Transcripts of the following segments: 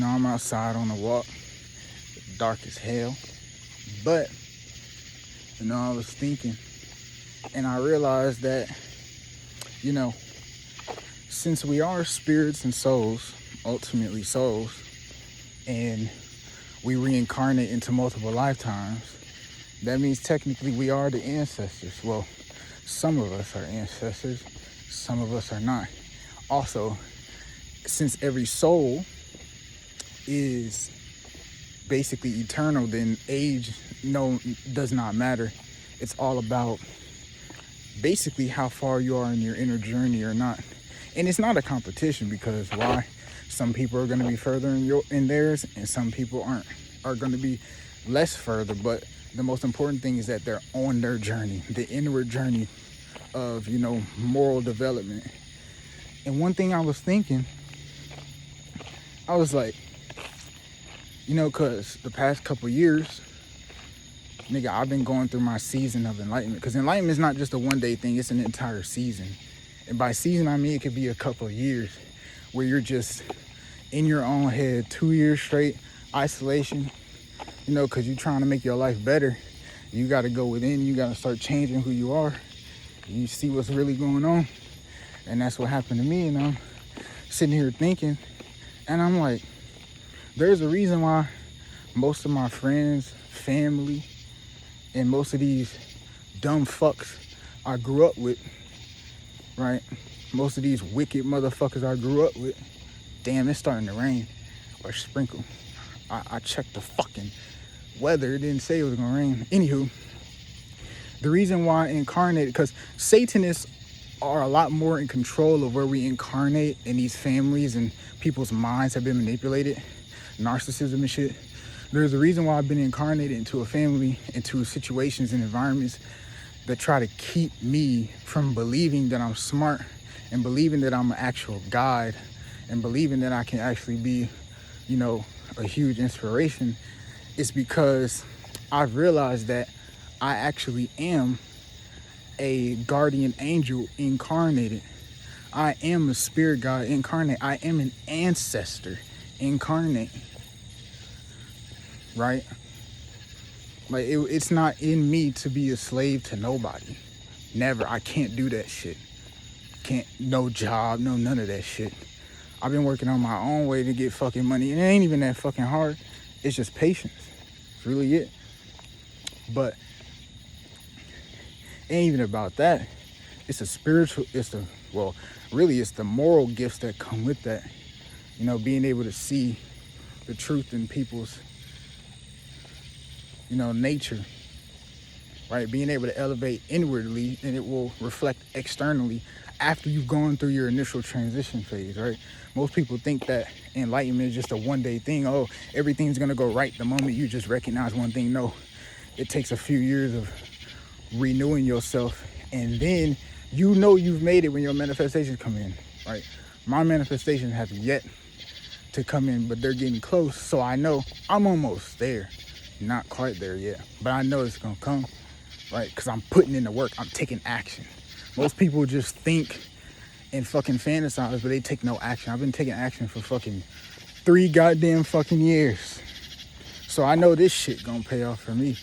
I'm outside on a walk, dark as hell. But, I was thinking, and I realized that, since we are spirits and souls, ultimately souls, and we reincarnate into multiple lifetimes, that means technically we are the ancestors. Well, some of us are ancestors, some of us are not. Also, since every soul is basically eternal, then age does not matter. It's all about basically how far you are in your inner journey or not. And it's not a competition, because why? Some people are going to be further in theirs, and some people are going to be less further. But the most important thing is that they're on their journey, the inward journey of moral development. And one thing I was thinking, I was like, because the past couple years, nigga, I've been going through my season of enlightenment. Because enlightenment is not just a one-day thing, it's an entire season. And by season, I mean it could be a couple of years where you're just in your own head, 2 years straight, isolation, because you're trying to make your life better. You got to go within, you got to start changing who you are. You see what's really going on. And that's what happened to me. And I'm sitting here thinking, and I'm like, there's a reason why most of my friends, family, and most of these dumb fucks I grew up with, right? Most of these wicked motherfuckers I grew up with. Damn, it's starting to rain or sprinkle. I checked the fucking weather. It didn't say it was gonna rain. Anywho, the reason why I incarnated, because Satanists are a lot more in control of where we incarnate in these families, and people's minds have been manipulated, narcissism and shit. There's a reason why I've been incarnated into a family, into situations and environments that try to keep me from believing that I'm smart, and believing that I'm an actual guide, and believing that I can actually be, a huge inspiration. Is because I've realized that I actually am a guardian angel incarnated. I am a spirit guide incarnate. I am an ancestor incarnate. Right? Like, it's not in me to be a slave to nobody. Never. I can't do that shit. Can't, no job, no none of that shit. I've been working on my own way to get fucking money. And it ain't even that fucking hard. It's just patience. It's really it. But it ain't even about that. It's the spiritual, it's the moral gifts that come with that. Being able to see the truth in people's, nature, right? Being able to elevate inwardly, and it will reflect externally after you've gone through your initial transition phase, right? Most people think that enlightenment is just a one-day thing. Oh, everything's gonna go right the moment you just recognize one thing. No, it takes a few years of renewing yourself, and then you've made it when your manifestations come in, right? My manifestations have yet to come in, but they're getting close, so I know I'm almost there. Not quite there yet, but I know it's gonna come, right? Because I'm putting in the work. I'm taking action. Most people just think and fucking fantasize, but they take no action. I've been taking action for fucking 3 goddamn fucking years. So I know this shit gonna pay off for me,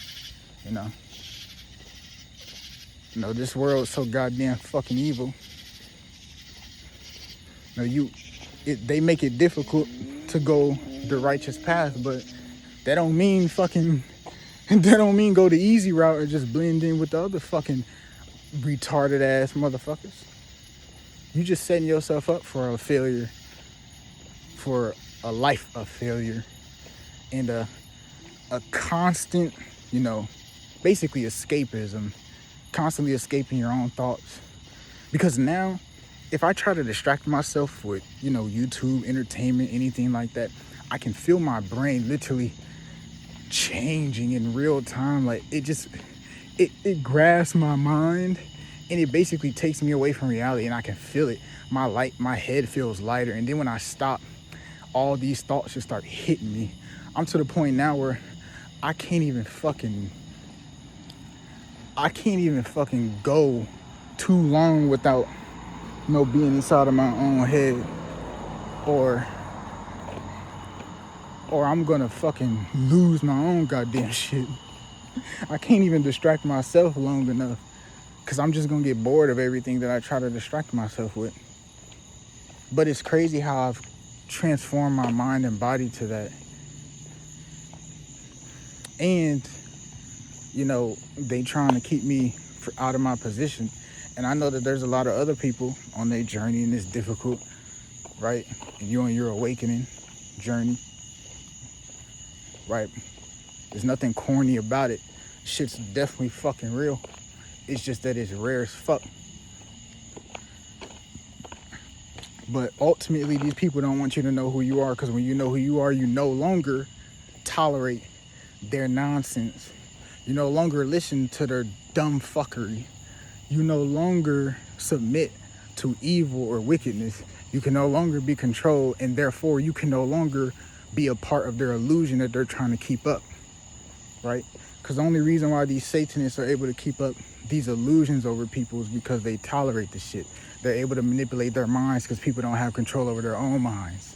this world's so goddamn fucking evil. They make it difficult to go the righteous path, but that don't mean go the easy route or just blend in with the other fucking retarded ass motherfuckers. You just setting yourself up for a failure, for a life of failure, and a constant, basically escapism, constantly escaping your own thoughts. Because now, if I try to distract myself with, YouTube, entertainment, anything like that, I can feel my brain literally changing in real time. Like, it grasps my mind, and it basically takes me away from reality, and I can feel it. My head feels lighter, and then when I stop, all these thoughts just start hitting me. I'm to the point now where I can't even fucking go too long without being inside of my own head, or or I'm gonna fucking lose my own goddamn shit. I can't even distract myself long enough because I'm just gonna get bored of everything that I try to distract myself with. But it's crazy how I've transformed my mind and body to that. And, you know, they trying to keep me out of my position. And I know that there's a lot of other people on their journey and it's difficult, right? And you're on your awakening journey, right? There's nothing corny about it. Shit's definitely fucking real. It's just that it's rare as fuck. But ultimately, these people don't want you to know who you are, because when you know who you are, you no longer tolerate their nonsense. You no longer listen to their dumb fuckery. You no longer submit to evil or wickedness. You can no longer be controlled, and therefore you can no longer be a part of their illusion that they're trying to keep up, right? Because the only reason why these Satanists are able to keep up these illusions over people is because they tolerate the shit. They're able to manipulate their minds because people don't have control over their own minds.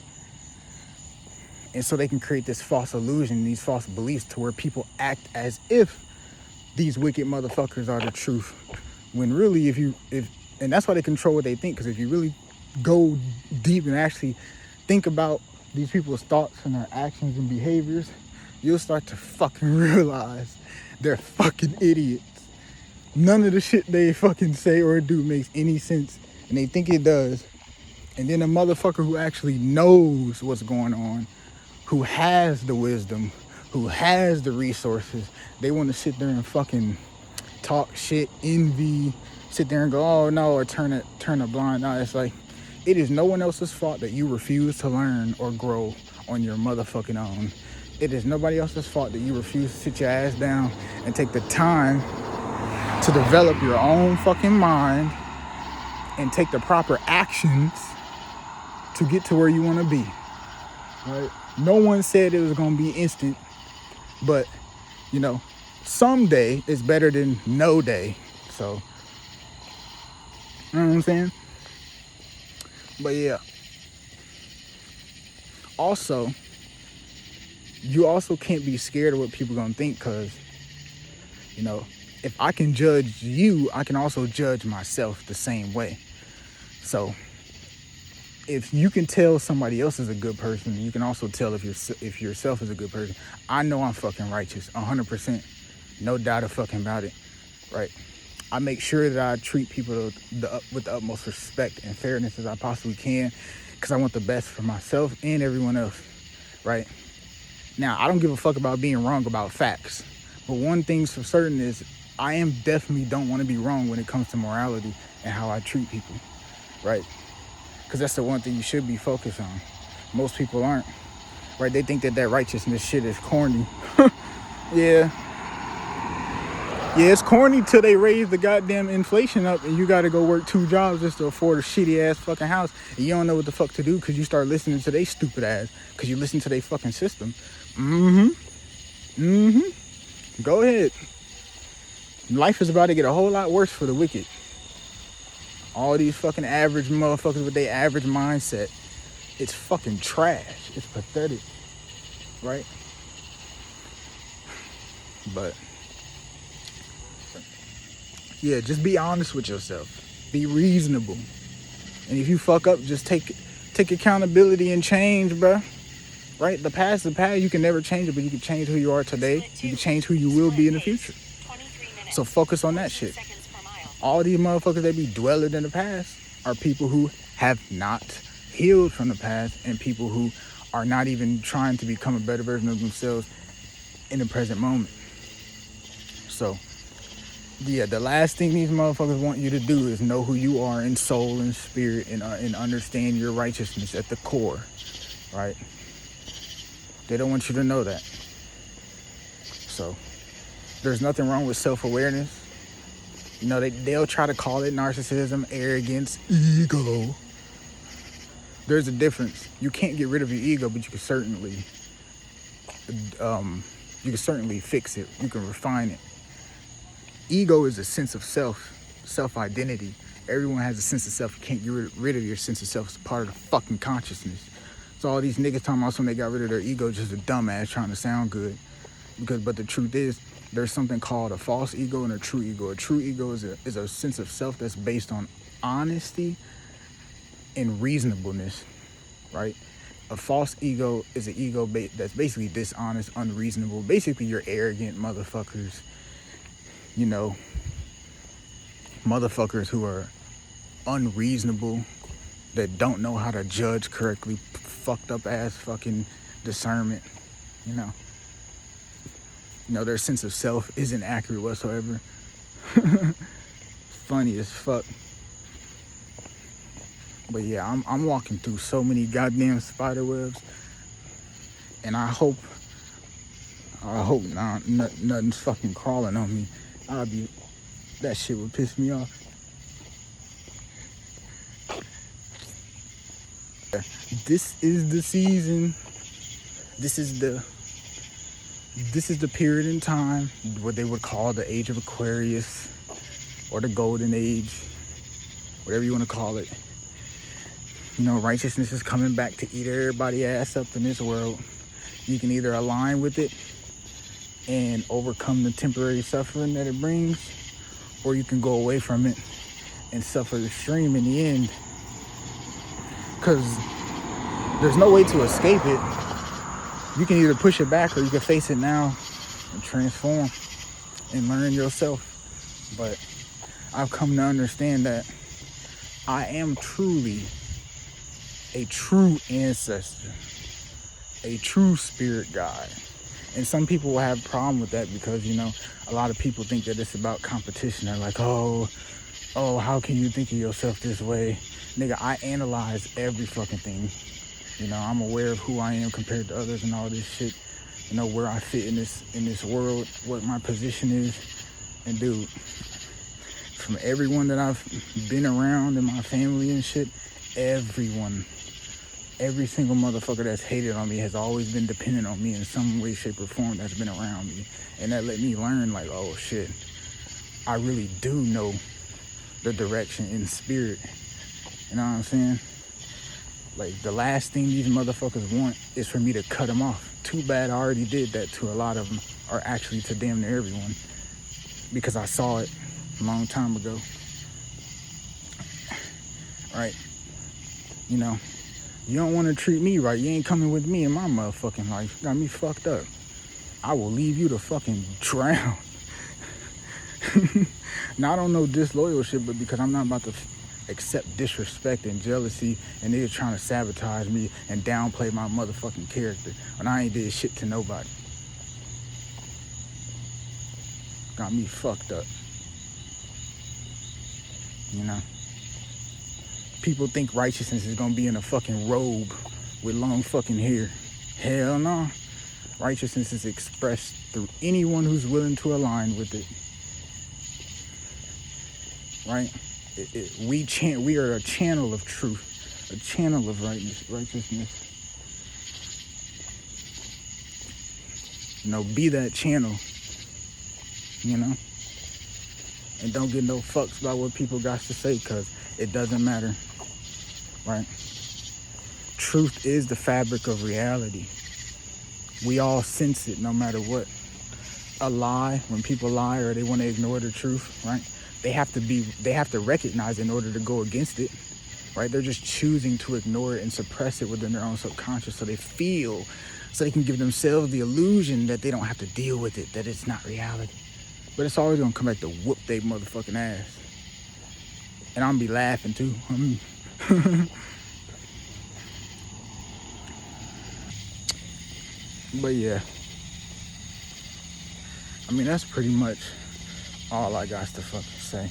And so they can create this false illusion, these false beliefs, to where people act as if these wicked motherfuckers are the truth. When really, and that's why they control what they think, because if you really go deep and actually think about these people's thoughts and their actions and behaviors, you'll start to fucking realize they're fucking idiots. None of the shit they fucking say or do makes any sense, and they think it does. And then a motherfucker who actually knows what's going on, who has the wisdom, who has the resources, they want to sit there and fucking talk shit, envy, sit there and go, oh no, or turn a blind eye. It's like, it is no one else's fault that you refuse to learn or grow on your motherfucking own. It is nobody else's fault that you refuse to sit your ass down and take the time to develop your own fucking mind and take the proper actions to get to where you want to be, right? No one said it was going to be instant, but, you know, someday is better than no day. So, you know what I'm saying? But yeah. Also, you also can't be scared of what people are going to think, because, you know, if I can judge you, I can also judge myself the same way. So, if you can tell somebody else is a good person, you can also tell if yourself is a good person. I know I'm fucking righteous, 100%. No doubt of fucking about it, right? I make sure that I treat people with the utmost respect and fairness as I possibly can, because I want the best for myself and everyone else, right? Now, I don't give a fuck about being wrong about facts, but one thing's for certain is I definitely don't want to be wrong when it comes to morality and how I treat people, right? Because that's the one thing you should be focused on. Most people aren't, right? They think that righteousness shit is corny. Yeah, it's corny till they raise the goddamn inflation up and you gotta go work 2 jobs just to afford a shitty ass fucking house, and you don't know what the fuck to do because you start listening to they stupid ass because you listen to their fucking system. Go ahead. Life is about to get a whole lot worse for the wicked. All these fucking average motherfuckers with their average mindset. It's fucking trash. It's pathetic, right? But yeah, just be honest with yourself. Be reasonable. And if you fuck up, just take accountability and change, bruh. Right? The past is the past. You can never change it, but you can change who you are today. You can change who you will be in the future. So focus on that shit. All these motherfuckers that be dwelling in the past are people who have not healed from the past, and people who are not even trying to become a better version of themselves in the present moment. So, yeah, the last thing these motherfuckers want you to do is know who you are in soul and spirit, and understand your righteousness at the core, right? They don't want you to know that. So, there's nothing wrong with self-awareness. You know, they'll try to call it narcissism, arrogance, ego. There's a difference. You can't get rid of your ego, but you can certainly fix it. You can refine it. Ego is a sense of self-identity. Everyone has a sense of self. You can't get rid of your sense of self. It's part of the fucking consciousness. So all these niggas talking about when they got rid of their ego, just a dumbass trying to sound good. But the truth is, there's something called a false ego and a true ego. A true ego is a sense of self that's based on honesty and reasonableness, right? A false ego is an ego that's basically dishonest, unreasonable. Basically, you're arrogant motherfuckers, you know, motherfuckers who are unreasonable, that don't know how to judge correctly, fucked up ass fucking discernment, you know. Their sense of self isn't accurate whatsoever. Funny as fuck. But yeah, I'm walking through so many goddamn spider webs, and I hope nothing's fucking crawling on me. That shit would piss me off. This is the season. This is the period in time, what they would call the age of Aquarius, or the golden age, whatever you want to call it. Righteousness is coming back to eat everybody's ass up in this world. You can either align with it and overcome the temporary suffering that it brings, or you can go away from it and suffer the extreme in the end. Because there's no way to escape it. You can either push it back, or you can face it now and transform and learn yourself. But I've come to understand that I am truly a true ancestor, a true spirit guide. And some people will have a problem with that because, a lot of people think that it's about competition. They're like, oh, how can you think of yourself this way? Nigga, I analyze every fucking thing. I'm aware of who I am compared to others and all this shit. Where I fit in this world, what my position is. And dude, from everyone that I've been around in my family and shit, every single motherfucker that's hated on me has always been dependent on me in some way, shape, or form that's been around me. And that let me learn, like, oh shit, I really do know the direction in spirit. You know what I'm saying? Like, the last thing these motherfuckers want is for me to cut them off. Too bad I already did that to a lot of them, or actually to damn near everyone, because I saw it a long time ago. Right? You don't want to treat me right. You ain't coming with me in my motherfucking life. Got me fucked up. I will leave you to fucking drown. Not on no disloyal shit, but because I'm not about to accept disrespect and jealousy, and they're trying to sabotage me and downplay my motherfucking character when I ain't did shit to nobody. Got me fucked up. People think righteousness is gonna be in a fucking robe with long fucking hair. Hell no. Righteousness is expressed through anyone who's willing to align with it. Right? We are a channel of truth, a channel of righteousness. Be that channel, and don't get no fucks about what people got to say, because it doesn't matter, right? Truth is the fabric of reality. We all sense it no matter what. A lie, when people lie or they want to ignore the truth, right? They have to recognize it in order to go against it, right? They're just choosing to ignore it and suppress it within their own subconscious, so they can give themselves the illusion that they don't have to deal with it, that it's not reality. But it's always gonna come back to whoop they motherfucking ass. And I'm gonna be laughing too. But yeah, that's pretty much all I got to fucking say.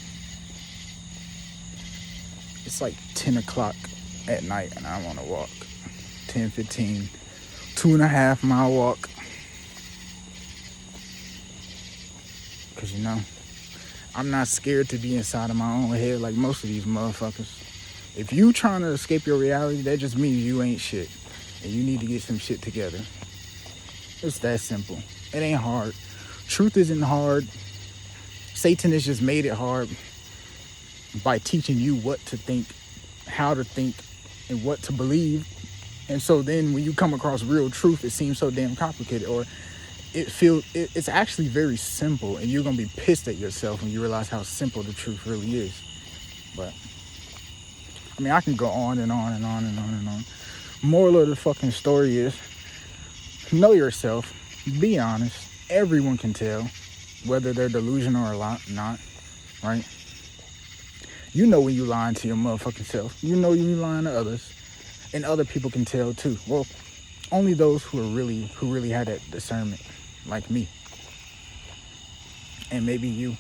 It's like 10 o'clock at night and I'm on a walk. 10:15, 2.5 mile walk. Cause I'm not scared to be inside of my own head like most of these motherfuckers. If you trying to escape your reality, that just means you ain't shit. And you need to get some shit together. It's that simple. It ain't hard. Truth isn't hard. Satan has just made it hard by teaching you what to think, how to think, and what to believe. And so then when you come across real truth, it seems so damn complicated, or it's actually very simple, and you're gonna be pissed at yourself when you realize how simple the truth really is. But I mean, I can go on and on and on and on and on. Moral of the fucking story is, know yourself, be honest. Everyone can tell whether they're delusional or not, right? You know when you lying to your motherfucking self. You know you lying to others, and other people can tell too. Well, only those who really had that discernment, like me, and maybe you.